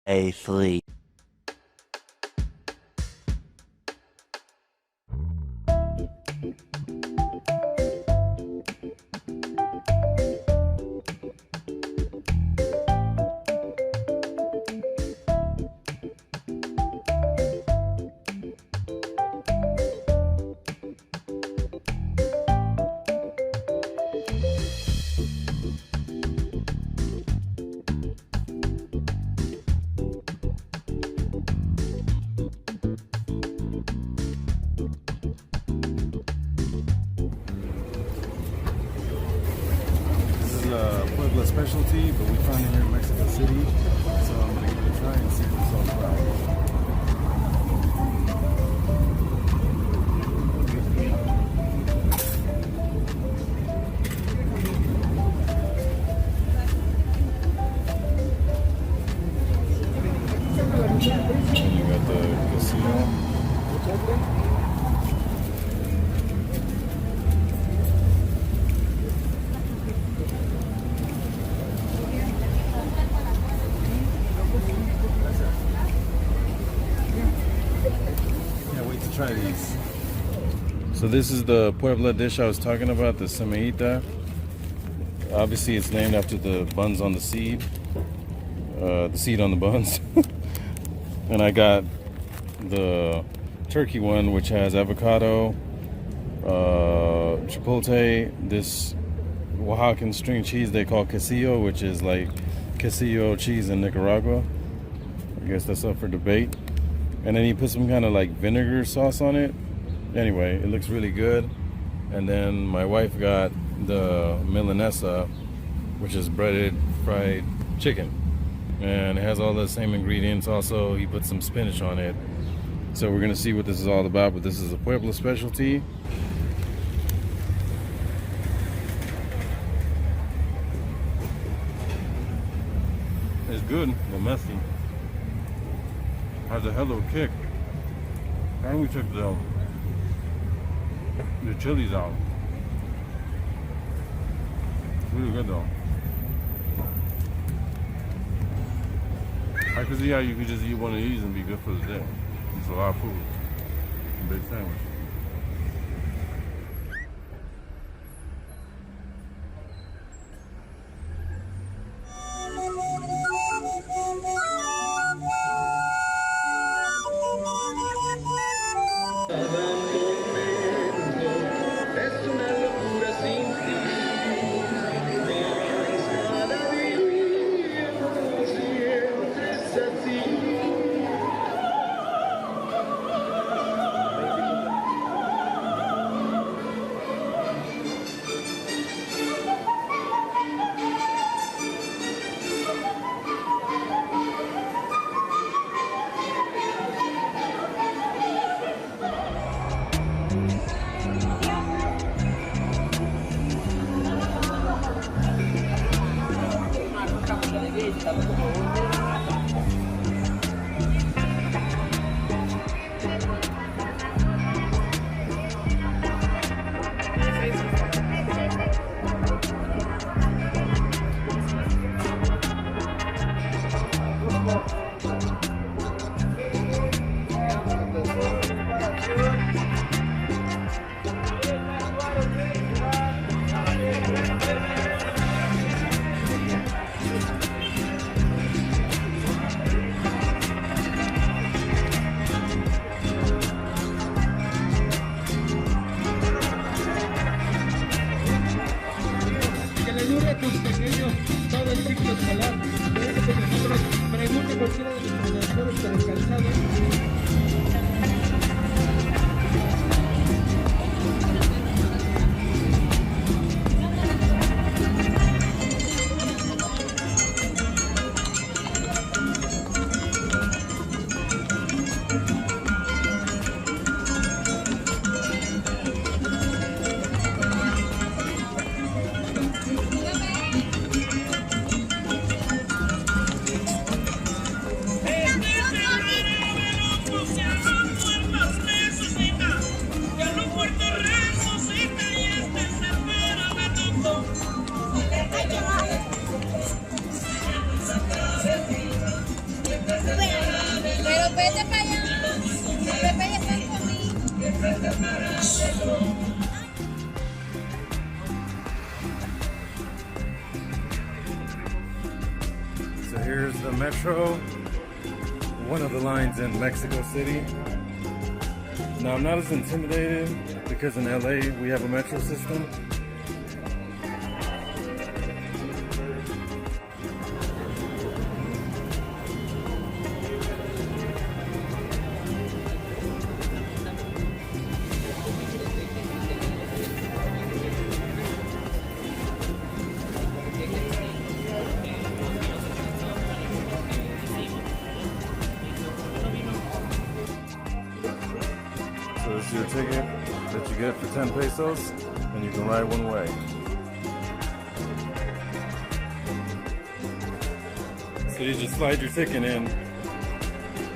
Safely. Puebla specialty, but we found it here in Mexico City, so I'm gonna give it a try and see what it's all about. And you got the casino. Try these. So this is the Puebla dish I was talking about, the semeita. Obviously it's named after the buns on the seed on the buns. And I got the turkey one, which has avocado, chipotle, this Oaxacan string cheese they call quesillo, which is like quesillo cheese in Nicaragua. I guess that's up for debate. And then he put some kind of like vinegar sauce on it. Anyway, it looks really good. And then my wife got the milanesa, which is breaded fried chicken. And it has all the same ingredients. Also, he put some spinach on it. So we're gonna see what this is all about, but this is a Puebla specialty. It's good, but messy. Has a hell of a kick. And we took the chilies out. It's really good though. I can see how you could just eat one of these and be good for the day. It's a lot of food. A big sandwich. Pero vete para allá. Pepe ya está conmigo. So here's the metro, one of the lines in Mexico City. Now I'm not as intimidated because in LA we have a metro system. So this is your ticket that you get for 10 pesos, and you can ride one way. So you just slide your ticket in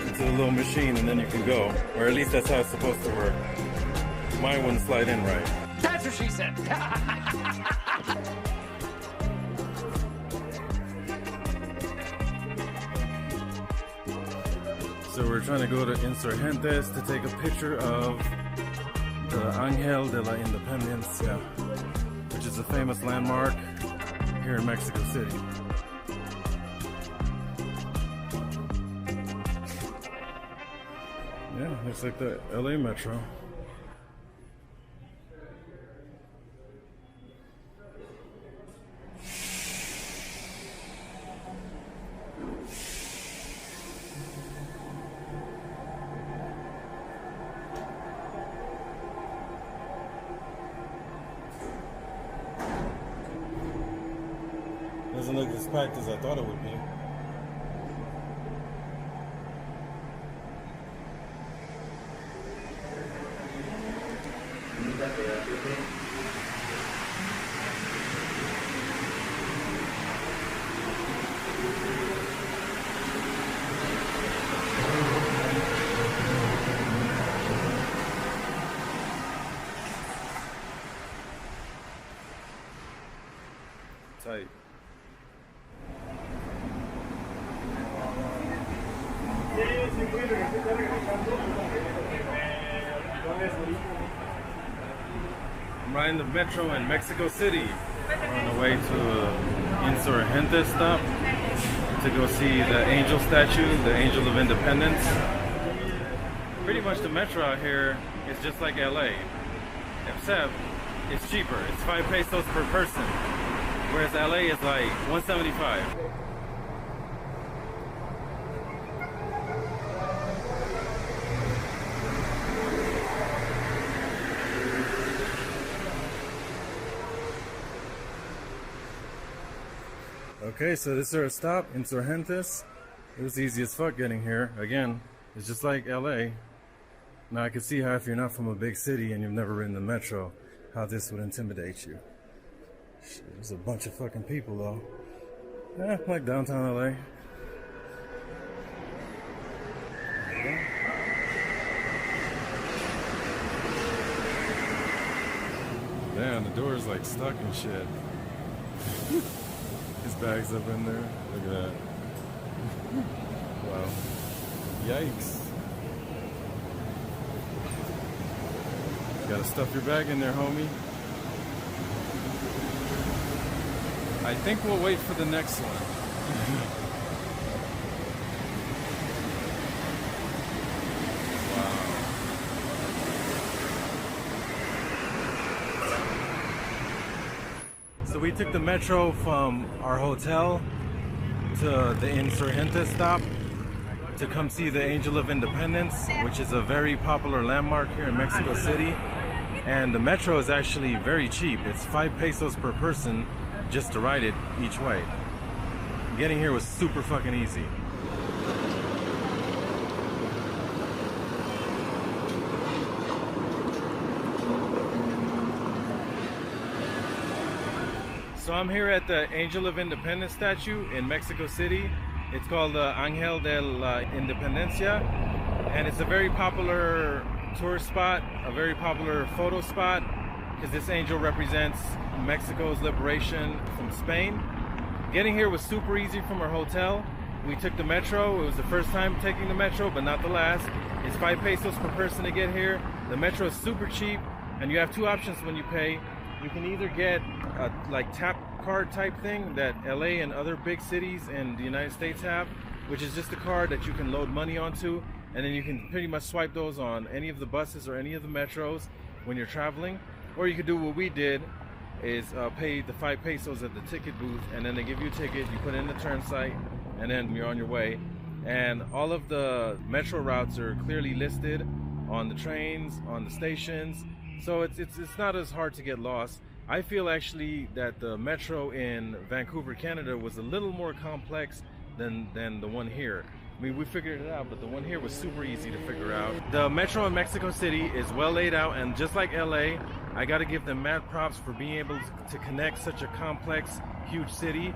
into the little machine, and then you can go. Or at least that's how it's supposed to work. Mine wouldn't slide in right. That's what she said. So we're trying to go to Insurgentes to take a picture of the Ángel de la Independencia, which is a famous landmark here in Mexico City. Yeah, looks like the LA Metro. Doesn't look as packed as I thought it would be. Tight. I'm riding the metro in Mexico City. We're on the way to Insurgentes stop to go see the angel statue, the Angel of Independence. Pretty much the metro out here is just like LA, except it's cheaper. It's 5 pesos per person, whereas LA is like 175. Okay, so this is our stop, Insurgentes. It was easy as fuck getting here. Again, it's just like LA. Now I can see how if you're not from a big city and you've never ridden the metro, how this would intimidate you. Shit, there's a bunch of fucking people though. Yeah, like downtown LA. Damn, the door is like stuck and shit. His bag's up in there. Look at that. Wow. Yikes. You gotta stuff your bag in there, homie. I think we'll wait for the next one. So we took the metro from our hotel to the Insurgentes stop to come see the Angel of Independence, which is a very popular landmark here in Mexico City. And the metro is actually very cheap. It's 5 pesos per person just to ride it each way. Getting here was super fucking easy. So I'm here at the Angel of Independence statue in Mexico City. It's called the Ángel de la Independencia, and it's a very popular tourist spot, a very popular photo spot, because this angel represents Mexico's liberation from Spain. Getting here was super easy from our hotel. We took the metro. It was the first time taking the metro, but not the last. It's 5 pesos per person to get here. The metro is super cheap, and you have two options when you pay. You can either get a like tap card type thing that LA and other big cities in the United States have, which is just a card that you can load money onto, and then you can pretty much swipe those on any of the buses or any of the metros when you're traveling. Or you could do what we did, is pay the 5 pesos at the ticket booth, and then they give you a ticket, you put it in the turn site, and then you're on your way. And all of the metro routes are clearly listed on the trains, on the stations, so it's not as hard to get lost. I feel actually that the metro in Vancouver, Canada was a little more complex than the one here. I mean, we figured it out, but the one here was super easy to figure out. The metro in Mexico City is well laid out, and just like LA, I gotta give them mad props for being able to connect such a complex, huge city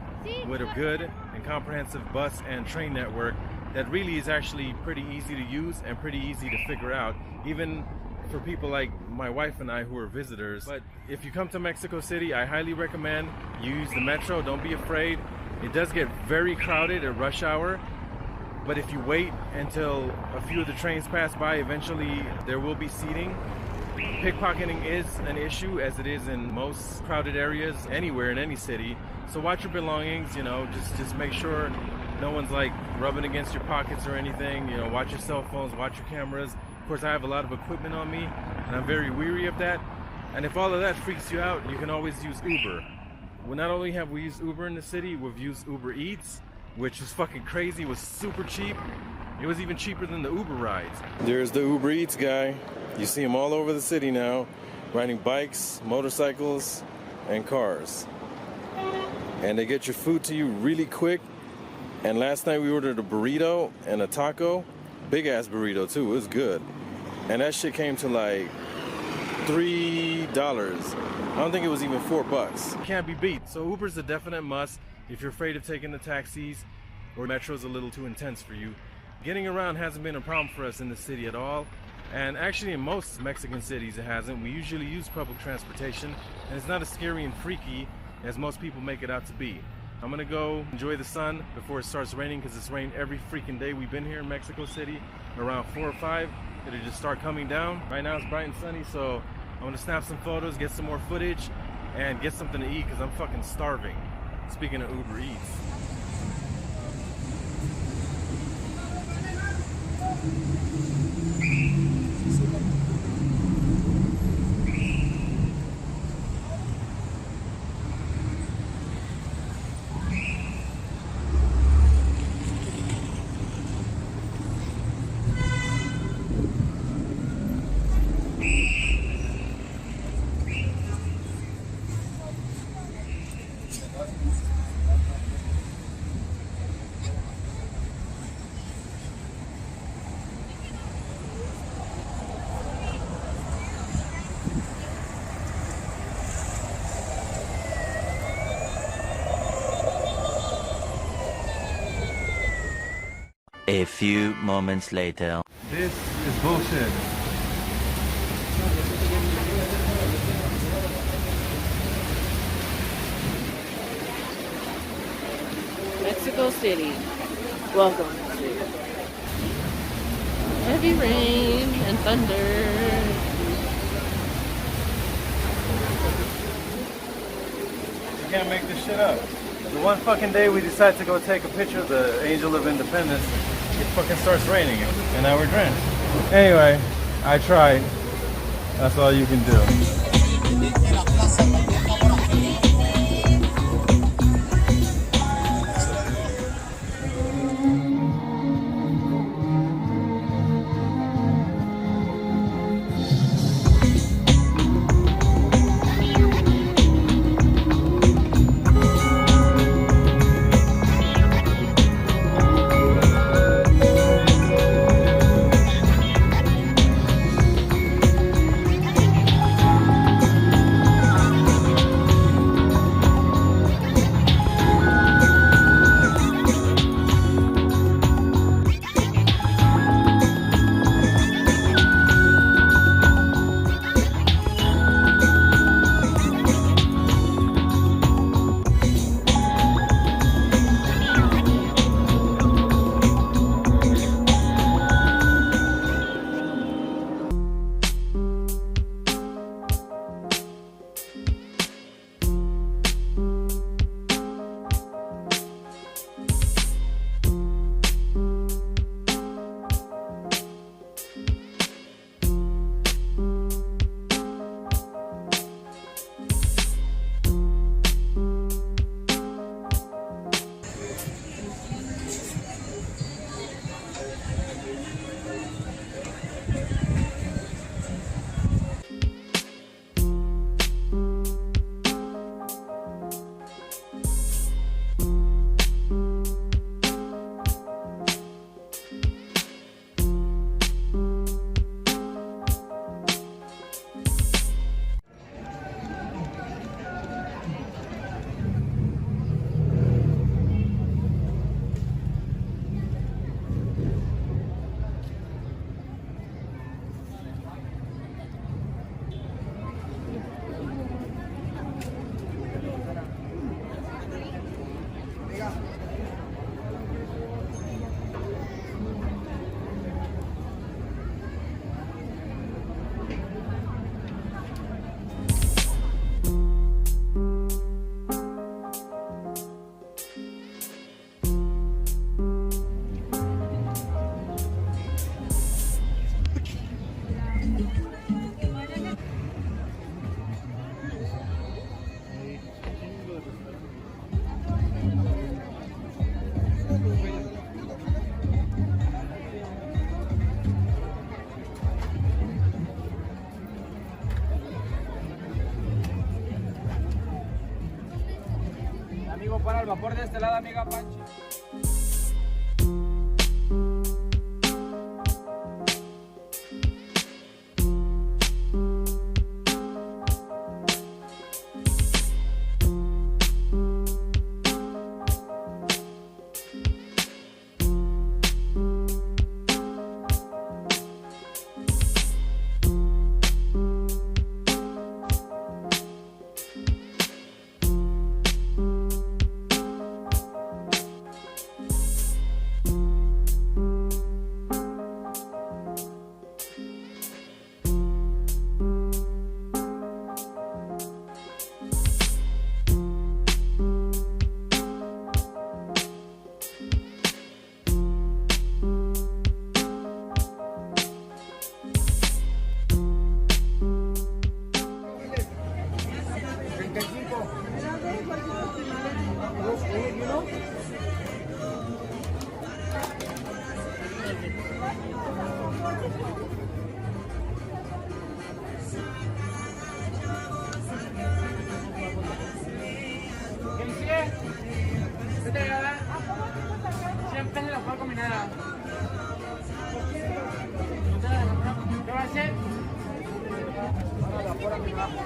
with a good and comprehensive bus and train network that really is actually pretty easy to use and pretty easy to figure out, even for people like my wife and I who are visitors. But if you come to Mexico City, I highly recommend you use the metro. Don't be afraid. It does get very crowded at rush hour, but if you wait until a few of the trains pass by, eventually there will be seating. Pickpocketing is an issue, as it is in most crowded areas anywhere in any city. So watch your belongings, you know, just make sure no one's like rubbing against your pockets or anything. You know, watch your cell phones, watch your cameras. Of course, I have a lot of equipment on me, and I'm very weary of that. And if all of that freaks you out, you can always use Uber. Well, not only have we used Uber in the city, we've used Uber Eats, which is fucking crazy. It was super cheap. It was even cheaper than the Uber rides. There's the Uber Eats guy. You see him all over the city now, riding bikes, motorcycles, and cars. And they get your food to you really quick. And last night we ordered a burrito and a taco. Big ass burrito too, it was good. And that shit came to like $3. I don't think it was even $4. Can't be beat. So Uber's a definite must if you're afraid of taking the taxis or metro's a little too intense for you. Getting around hasn't been a problem for us in the city at all. And actually in most Mexican cities it hasn't. We usually use public transportation, and it's not as scary and freaky as most people make it out to be. I'm gonna go enjoy the sun before it starts raining, because it's rained every freaking day we've been here in Mexico City. Around 4 or 5, it'll just start coming down. Right now it's bright and sunny, so I'm gonna snap some photos, get some more footage, and get something to eat, because I'm fucking starving. Speaking of Uber Eats. A few moments later. This is bullshit. Mexico City. Welcome to heavy rain and thunder. You can't make this shit up. The one fucking day we decide to go take a picture of the Angel of Independence, it fucking starts raining, and now we're drenched. Anyway, I tried. That's all you can do. vapor de este lado, amiga Panchi. Siempre se la puedo combinar. ¿Qué va a hacer? Ahora la por aquí abajo.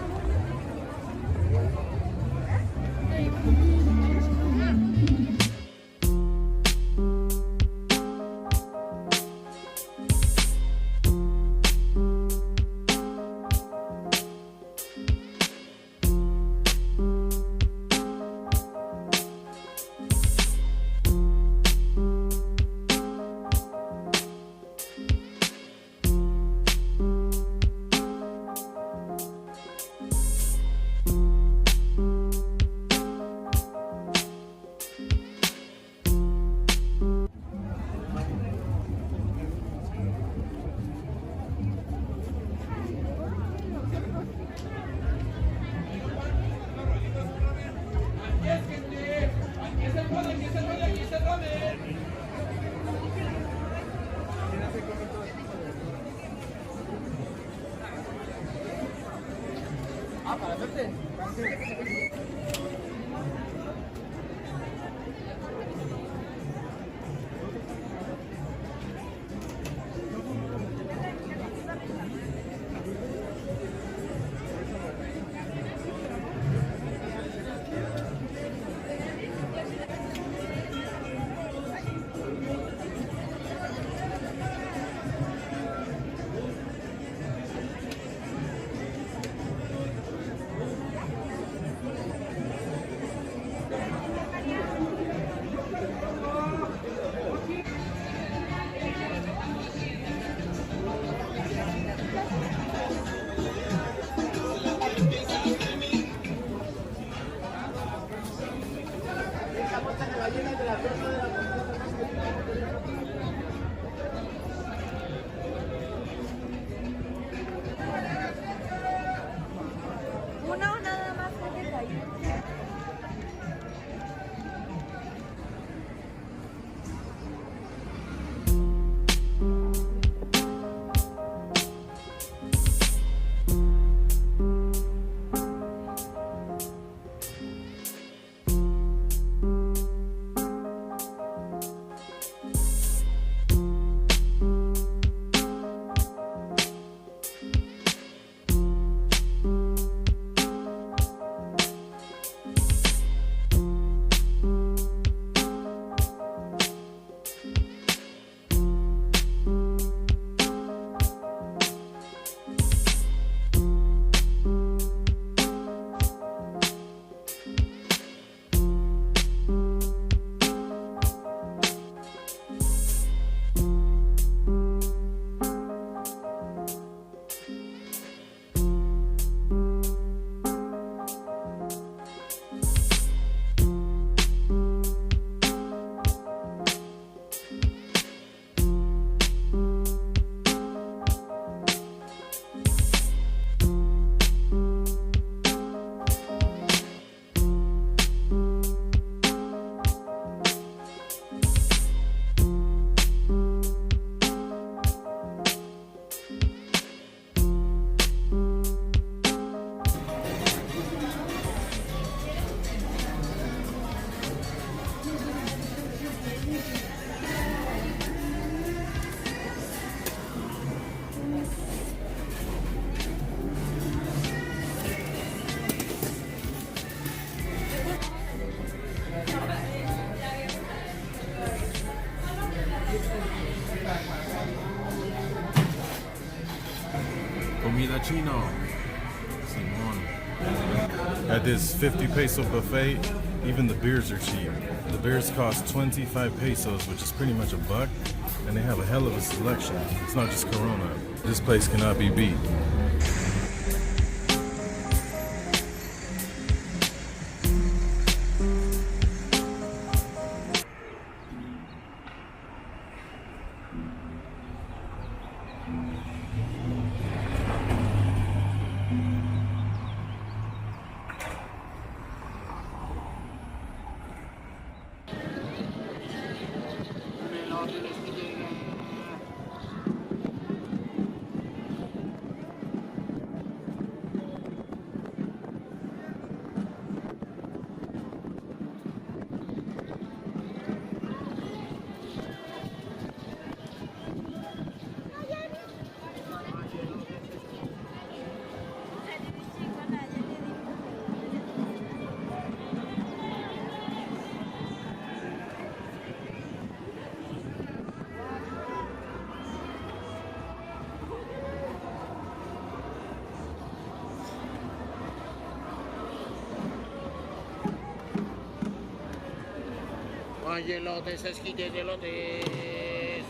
Ah, para hacerte. Comida chino. Simón. At this 50 peso buffet, even the beers are cheap. The beers cost 25 pesos, which is pretty much a buck, and they have a hell of a selection. It's not just Corona. This place cannot be beat. Más elotes, esquites de elotes.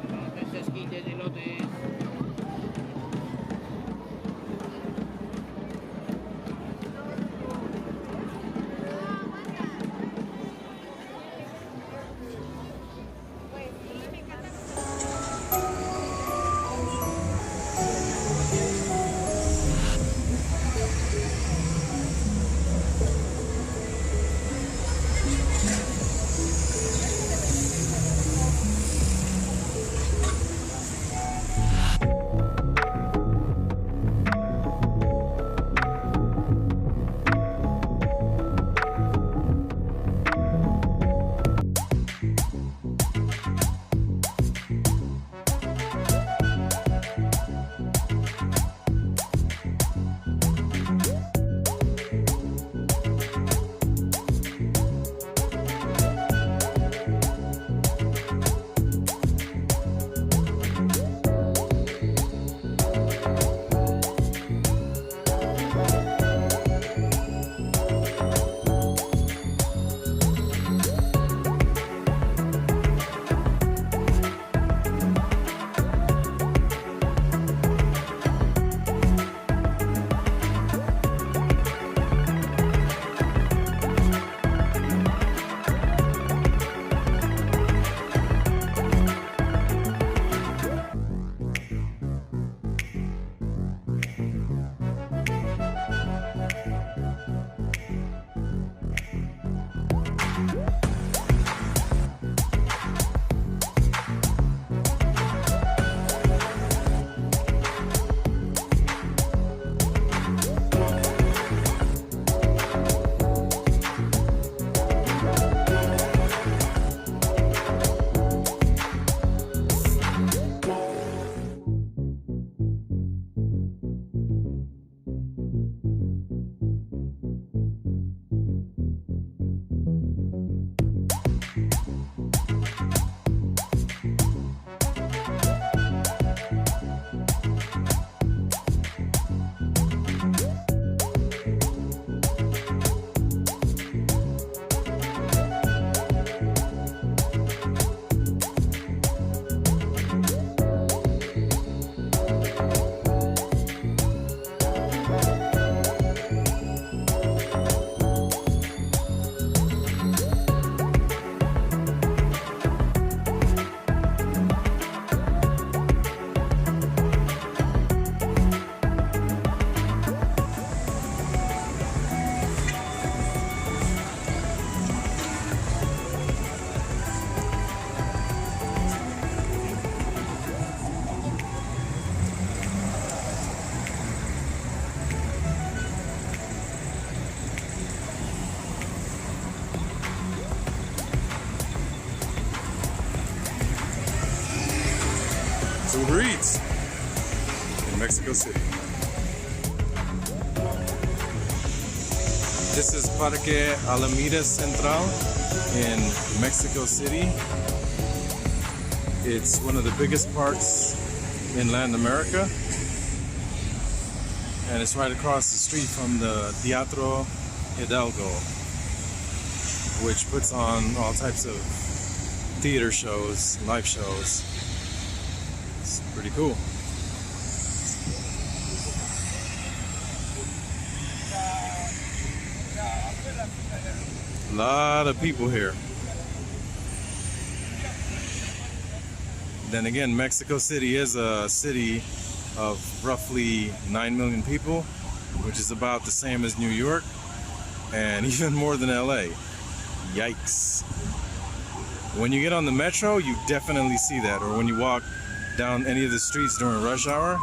Elotes, esquites de elotes. Uber Eats in Mexico City. This is Parque Alameda Central in Mexico City. It's one of the biggest parks in Latin America. And it's right across the street from the Teatro Hidalgo, which puts on all types of theater shows, live shows. It's pretty cool. A lot of people here. Then again, Mexico City is a city of roughly 9 million people, which is about the same as New York and even more than LA. Yikes. When you get on the metro, you definitely see that, or when you walk down any of the streets during rush hour,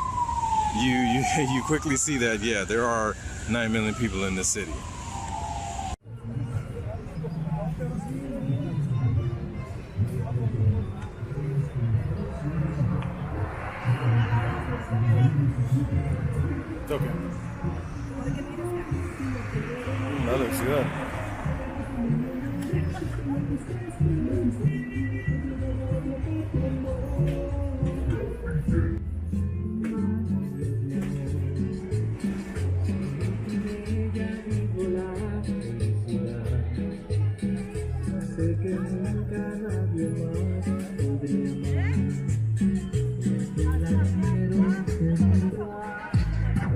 you quickly see that, yeah, there are 9 million people in this city. It's okay. That looks good.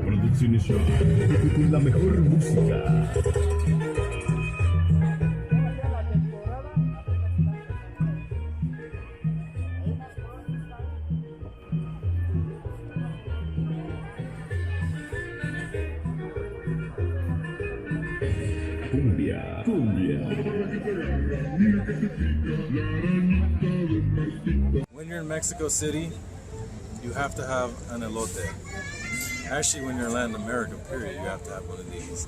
Producciones Show, con la mejor música. Cumbia, cumbia. When you're in Mexico City, you have to have an elote. Actually, when you're in Latin America, period, you have to have one of these.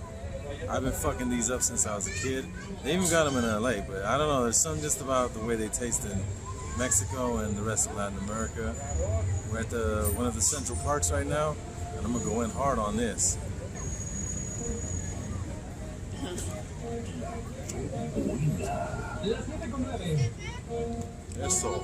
I've been fucking these up since I was a kid. They even got them in LA, but I don't know, there's something just about the way they taste in Mexico and the rest of Latin America. We're at one of the central parks right now, and I'm gonna go in hard on this. Eso.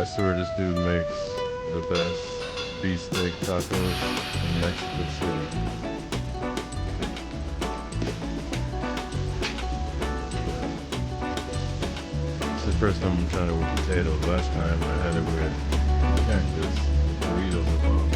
I swear this dude makes the best beefsteak tacos in Mexico City. It's the first time I'm trying it with potatoes. Last time I had it with cactus burritos.